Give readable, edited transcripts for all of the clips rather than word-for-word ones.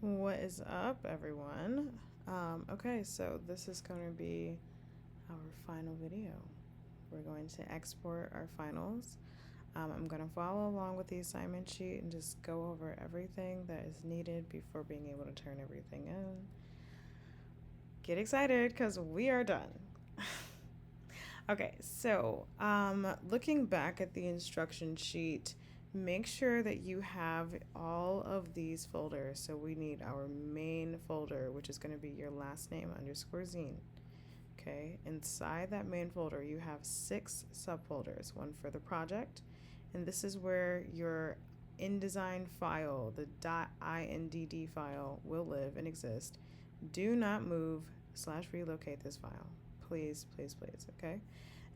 What is up, everyone? Okay, so this is going to be our final video. We're going to export our finals. I'm going to follow along with the assignment sheet and just go over everything that is needed before being able to turn everything in. Get excited because we are done. Okay, so looking back at the instruction sheet, make sure that you have all of these folders. So we need our main folder, which is going to be your last name underscore Zine. Okay, inside that main folder, you have 6 subfolders, one for the project, and this is where your InDesign file, the .indd file, will live and exist. Do not move / relocate this file. Please, please, please, okay?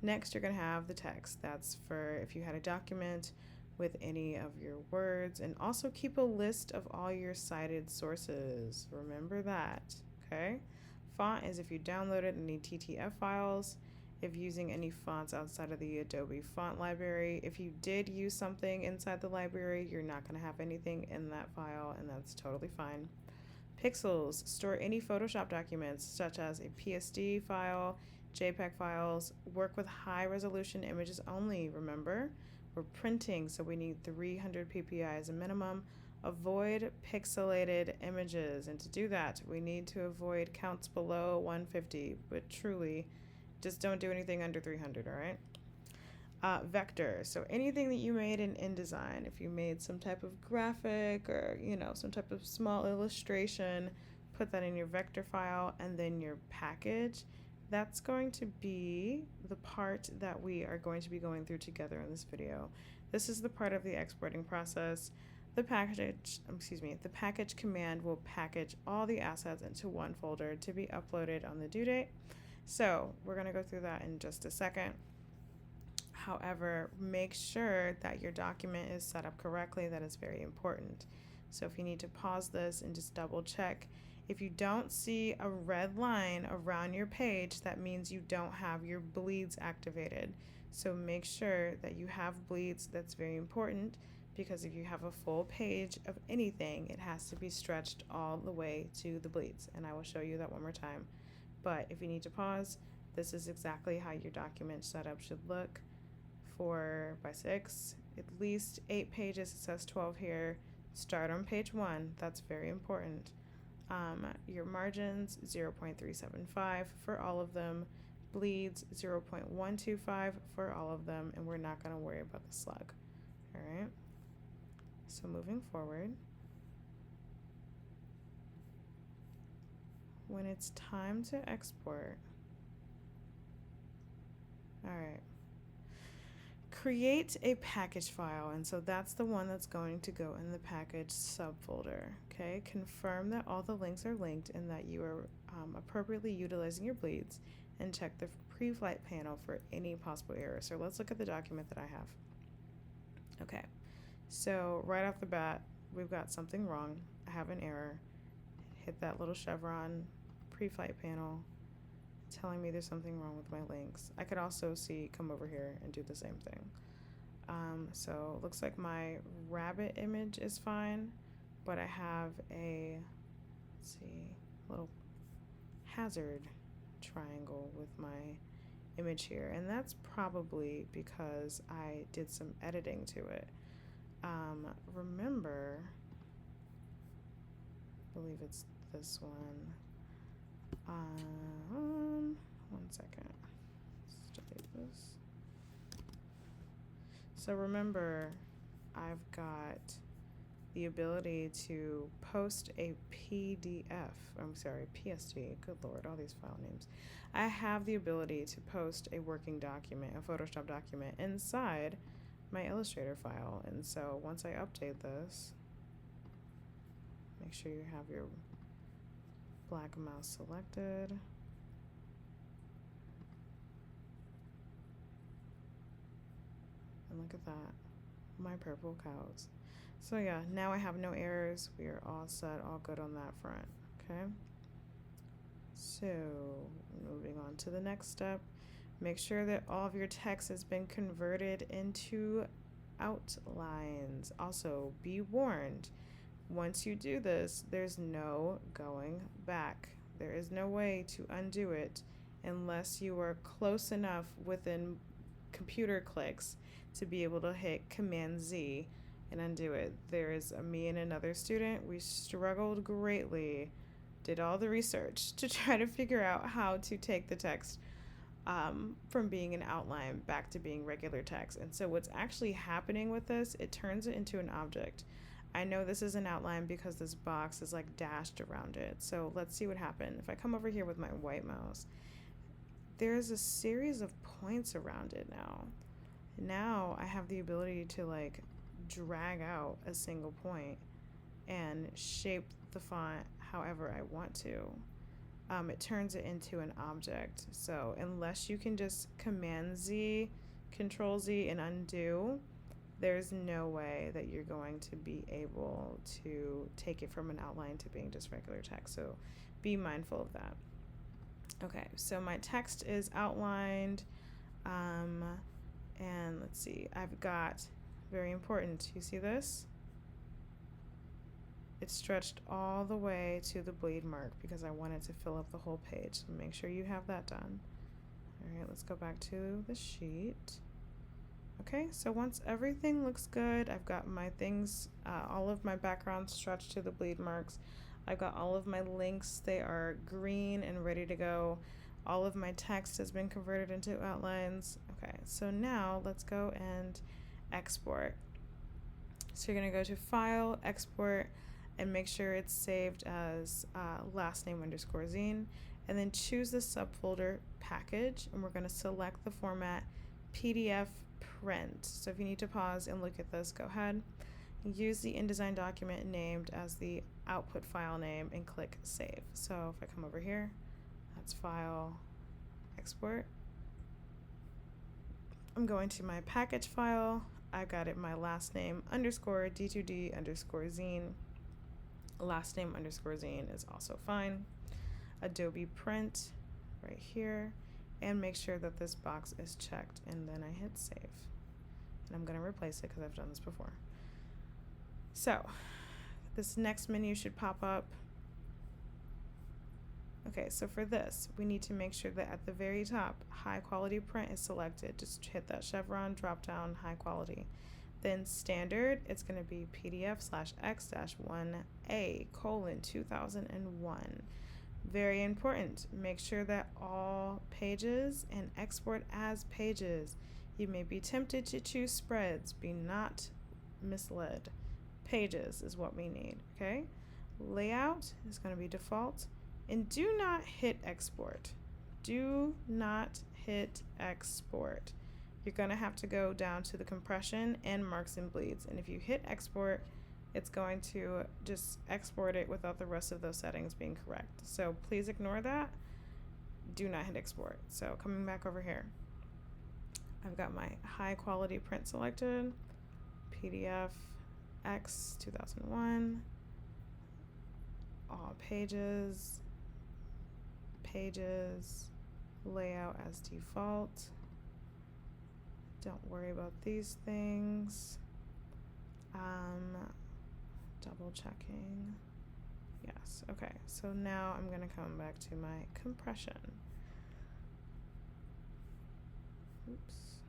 Next, you're going to have the text. That's for if you had a document with any of your words, and also keep a list of all your cited sources. Remember that, okay? Font is if you downloaded any TTF files, if using any fonts outside of the Adobe font library. If you did use something inside the library, you're not going to have anything in that file, and that's totally fine. Pixels, store any Photoshop documents such as a PSD file, JPEG files. Work with high resolution images only, remember? We're printing, so we need 300 ppi as a minimum. Avoid pixelated images, and to do that, we need to avoid counts below 150, but truly, just don't do anything under 300, all right? Vector, so anything that you made in InDesign, if you made some type of graphic or some type of small illustration, put that in your vector file. And then your package, that's going to be the part that we are going to be going through together in this video. This is the part of the exporting process. The package command will package all the assets into one folder to be uploaded on the due date. So we're going to go through that in just a second. However, make sure that your document is set up correctly. That is very important. So if you need to pause this and just double check, if you don't see a red line around your page, that means you don't have your bleeds activated. So make sure that you have bleeds. That's very important, because if you have a full page of anything, it has to be stretched all the way to the bleeds. And I will show you that one more time. But if you need to pause, this is exactly how your document setup should look. 4x6, at least 8 pages. It says 12 here. Start on page 1. That's very important. Your margins 0.375 for all of them. Bleeds 0.125 for all of them, and we're not going to worry about the slug. All right. So moving forward, when it's time to export, all right, create a package file, and so that's the one that's going to go in the package subfolder. Okay, confirm that all the links are linked and that you are appropriately utilizing your bleeds, and check the pre-flight panel for any possible errors. So let's look at the document that I have. Okay, so right off the bat, we've got something wrong. I have an error. Hit that little chevron, pre-flight panel, telling me there's something wrong with my links. I could also come over here and do the same thing. So it looks like my rabbit image is fine, but I have a, little hazard triangle with my image here, and that's probably because I did some editing to it. Remember, I believe it's this one. One second. Let's delete this. So remember, I've got the ability to post a PSD. Good Lord, all these file names. I have the ability to post a working document, a Photoshop document, inside my Illustrator file. And so once I update this, make sure you have your black mouse selected. And look at that, my purple cows. So yeah, now I have no errors. We are all set, all good on that front, okay? So moving on to the next step, make sure that all of your text has been converted into outlines. Also, be warned, Once you do this, there's no going back. There is no way to undo it unless you are close enough within computer clicks to be able to hit Command Z and undo it. There is me and another student. We struggled greatly, did all the research to try to figure out how to take the text from being an outline back to being regular text. And so what's actually happening with this, it turns it into an object. I know this is an outline because this box is like dashed around it. So let's see what happened. If I come over here with my white mouse, there's a series of points around it now. Now I have the ability to like drag out a single point and shape the font however I want to. It turns it into an object. So unless you can just Command Z, Control Z, and undo, there's no way that you're going to be able to take it from an outline to being just regular text. So be mindful of that. Okay, so my text is outlined. And let's see, I've got, very important, you see this? It's stretched all the way to the bleed mark because I wanted to fill up the whole page. So make sure you have that done. All right, let's go back to the sheet. Okay, so once everything looks good, I've got my things, all of my background stretched to the bleed marks. I've got all of my links, they are green and ready to go. All of my text has been converted into outlines. Okay, so now let's go and export. So you're gonna go to File, Export, and make sure it's saved as last name underscore Zine, and then choose the subfolder package, and we're gonna select the format PDF print. So if you need to pause and look at this, go ahead. Use the InDesign document named as the output file name and click Save. So if I come over here, that's File, Export. I'm going to my package file. I've got it my last name underscore D2D underscore Zine. Last name underscore Zine is also fine. Adobe Print right here, and make sure that this box is checked, and then I hit save. And I'm gonna replace it because I've done this before. So this next menu should pop up. Okay, so for this, we need to make sure that at the very top, high quality print is selected. Just hit that chevron, drop down, high quality. Then standard, it's gonna be PDF/X-1A:2001. Very important, make sure that all pages and export as pages. You may be tempted to choose spreads, be not misled. Pages is what we need, okay? Layout is gonna be default. And do not hit export. Do not hit export. You're gonna have to go down to the compression and marks and bleeds. And if you hit export, it's going to just export it without the rest of those settings being correct. So please ignore that. Do not hit export. So coming back over here, I've got my high quality print selected, PDF X 2001, all pages, layout as default. Don't worry about these things. Double checking. Yes, okay. So now I'm gonna come back to my compression. Oops.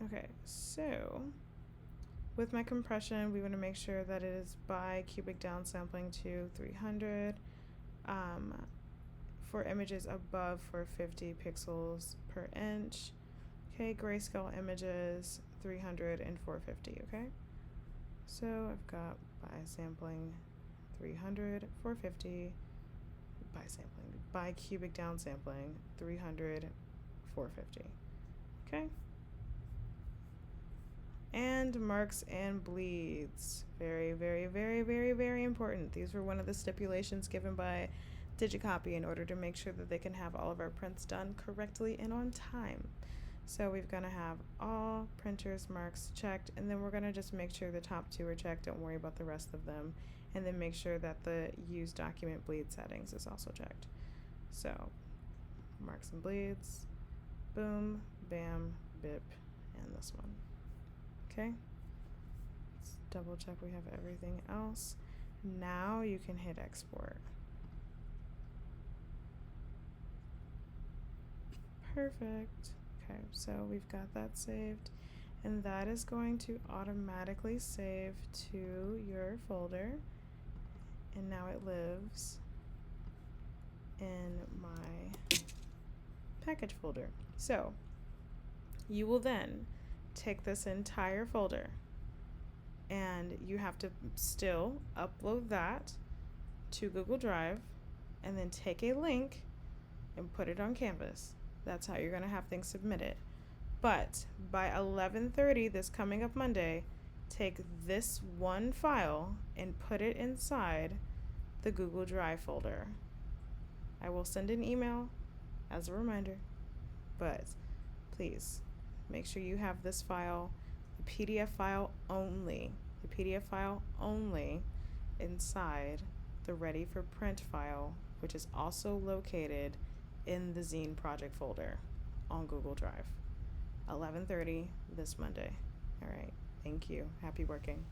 Okay, so with my compression, we want to make sure that it is by cubic downsampling to 300. For images above 450 pixels per inch. Okay, grayscale images 300 and 450, okay? So I've got by sampling 300, 450, by cubic downsampling 300, 450, okay? And marks and bleeds. Very, very, very, very, very important. These were one of the stipulations given by Digicopy in order to make sure that they can have all of our prints done correctly and on time. So we're gonna have all printers marks checked, and then we're gonna just make sure the top two are checked. Don't worry about the rest of them. And then make sure that the use document bleed settings is also checked. So marks and bleeds, boom, bam, bip, and this one. Okay, let's double check we have everything else. Now you can hit export. Perfect. Okay, so we've got that saved, and that is going to automatically save to your folder, and now it lives in my package folder. So you will then take this entire folder, and you have to still upload that to Google Drive, and then take a link and put it on Canvas. That's how you're going to have things submitted. But by 11:30 this coming up Monday, take this one file and put it inside the Google Drive folder. I will send an email as a reminder, but please make sure you have this file, the PDF file only, inside the Ready for Print file, which is also located in the Zine project folder on Google Drive. 11:30 this Monday. All right. Thank you. Happy working.